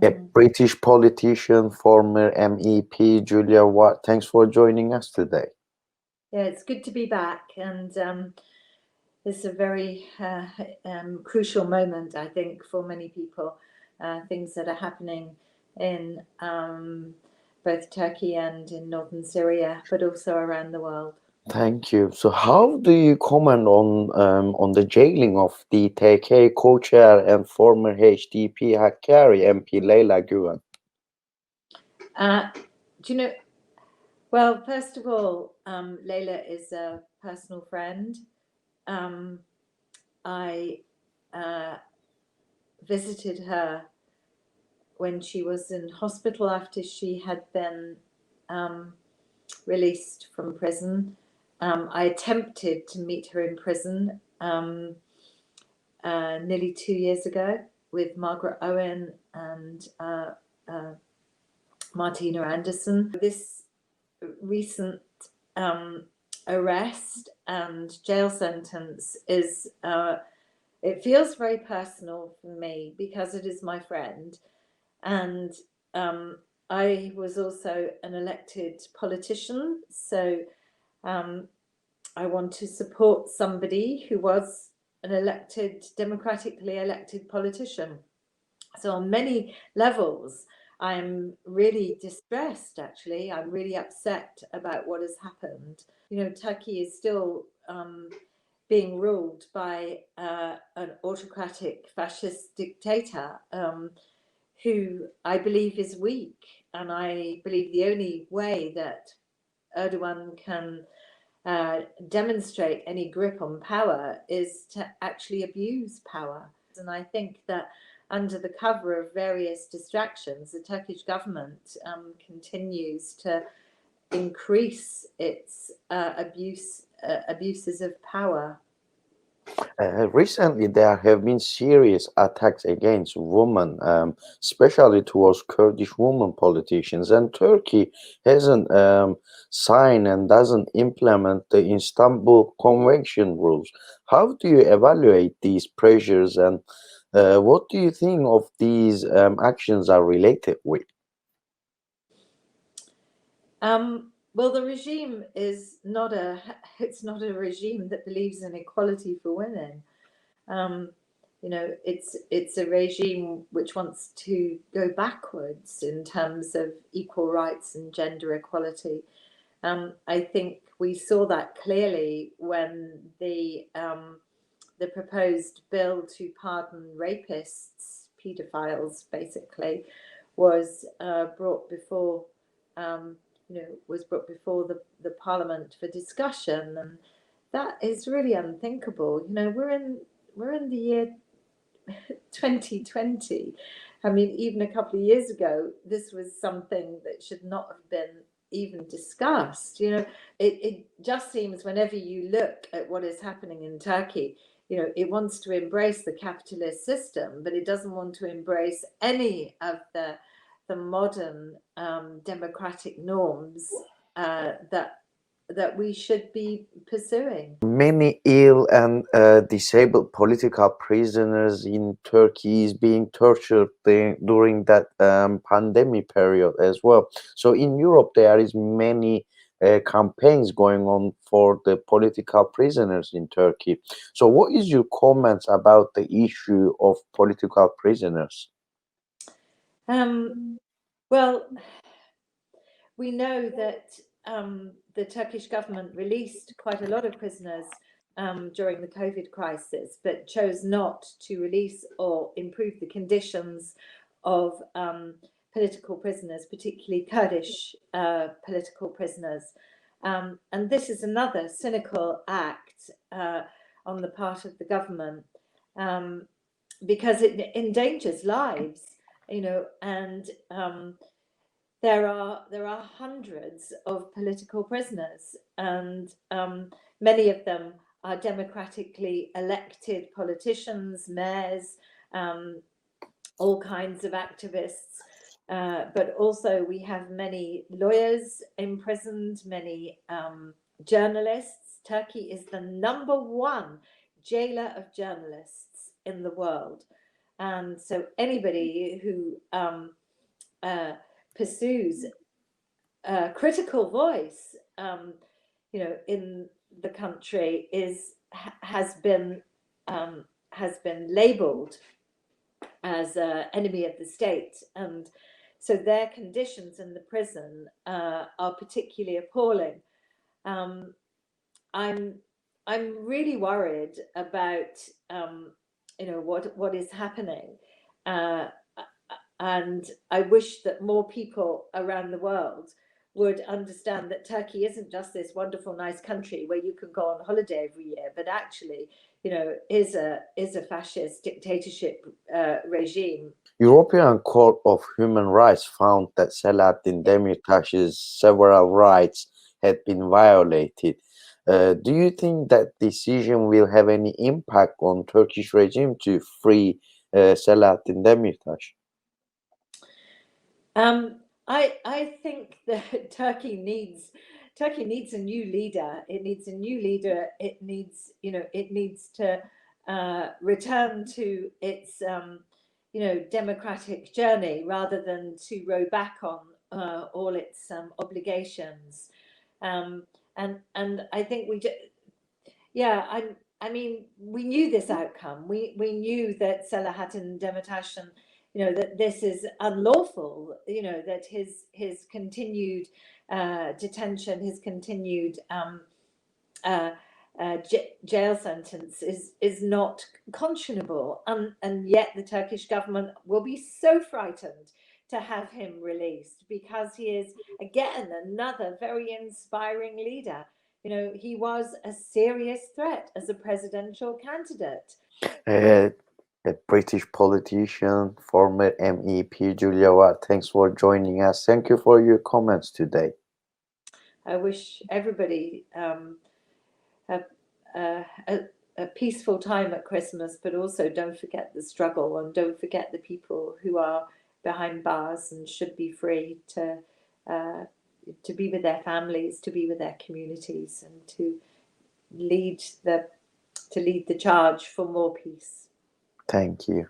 a British politician, former MEP, Julia Watt. Thanks for joining us today. Yeah, it's good to be back, and it's a very crucial moment, I think, for many people. Things that are happening in both Turkey and in northern Syria, but also around the world. Thank you. So, how do you comment on the jailing of the TK co-chair and former HDP Hakkari MP Leyla Guven? Do you know? Well, first of all, Leyla is a personal friend. I visited her when she was in hospital after she had been released from prison. I attempted to meet her in prison nearly 2 years ago with Margaret Owen and Martina Anderson. This recent arrest and jail sentence is it feels very personal for me because it is my friend, and I was also an elected politician, so I want to support somebody who was an democratically elected politician. So on many levels, I'm really distressed, actually. I'm really upset about what has happened. You know, Turkey is still being ruled by an autocratic fascist dictator who I believe is weak. And I believe the only way that Erdogan can demonstrate any grip on power is to actually abuse power. And I think that under the cover of various distractions, the Turkish government continues to increase its abuses of power. Recently, there have been serious attacks against women, especially towards Kurdish women politicians, and Turkey hasn't signed and doesn't implement the Istanbul Convention rules. How do you evaluate these pressures, and what do you think of these actions are related with? Well, the regime is not it's not a regime that believes in equality for women. You know, it's a regime which wants to go backwards in terms of equal rights and gender equality. I think we saw that clearly when the proposed bill to pardon rapists, paedophiles, basically, was brought before the Parliament for discussion, and that is really unthinkable. You know, we're in the year 2020. I mean, even a couple of years ago, this was something that should not have been even discussed. You know, it just seems whenever you look at what is happening in Turkey, you know, it wants to embrace the capitalist system, but it doesn't want to embrace any of the modern democratic norms that we should be pursuing. Many ill and disabled political prisoners in Turkey is being tortured during that pandemic period as well. So in Europe, there is many campaigns going on for the political prisoners in Turkey. So what is your comments about the issue of political prisoners? Well, we know that the Turkish government released quite a lot of prisoners during the COVID crisis, but chose not to release or improve the conditions of political prisoners, particularly Kurdish political prisoners. And this is another cynical act on the part of the government because it endangers lives, you know, and there are hundreds of political prisoners, and many of them are democratically elected politicians, mayors, all kinds of activists. But also we have many lawyers imprisoned, many journalists. Turkey is the #1 jailer of journalists in the world. And so anybody who pursues a critical voice, in the country has been labelled as an enemy of the state, and so their conditions in the prison are particularly appalling. I'm really worried about what is happening, and I wish that more people around the world would understand that Turkey isn't just this wonderful, nice country where you can go on holiday every year, but actually, is a fascist dictatorship regime. European Court of Human Rights found that Selahattin Demirtaş's several rights had been violated. Do you think that decision will have any impact on Turkish regime to free Selahattin Demirtaş? I think that Turkey needs a new leader. It needs a new leader. It needs to return to its democratic journey rather than to row back on all its obligations. And I think we knew this outcome. We knew that Selahattin Demirtaş, that this is unlawful, that his continued detention, his continued jail sentence is not conscionable, and yet the Turkish government will be so frightened to have him released because he is again another very inspiring leader. He was a serious threat as a presidential candidate. A British politician, former MEP Julia Ward, thanks for joining us. Thank you for your comments today. I wish everybody a peaceful time at Christmas, but also don't forget the struggle and don't forget the people who are behind bars and should be free to be with their families, to be with their communities, and to lead the charge for more peace. Thank you.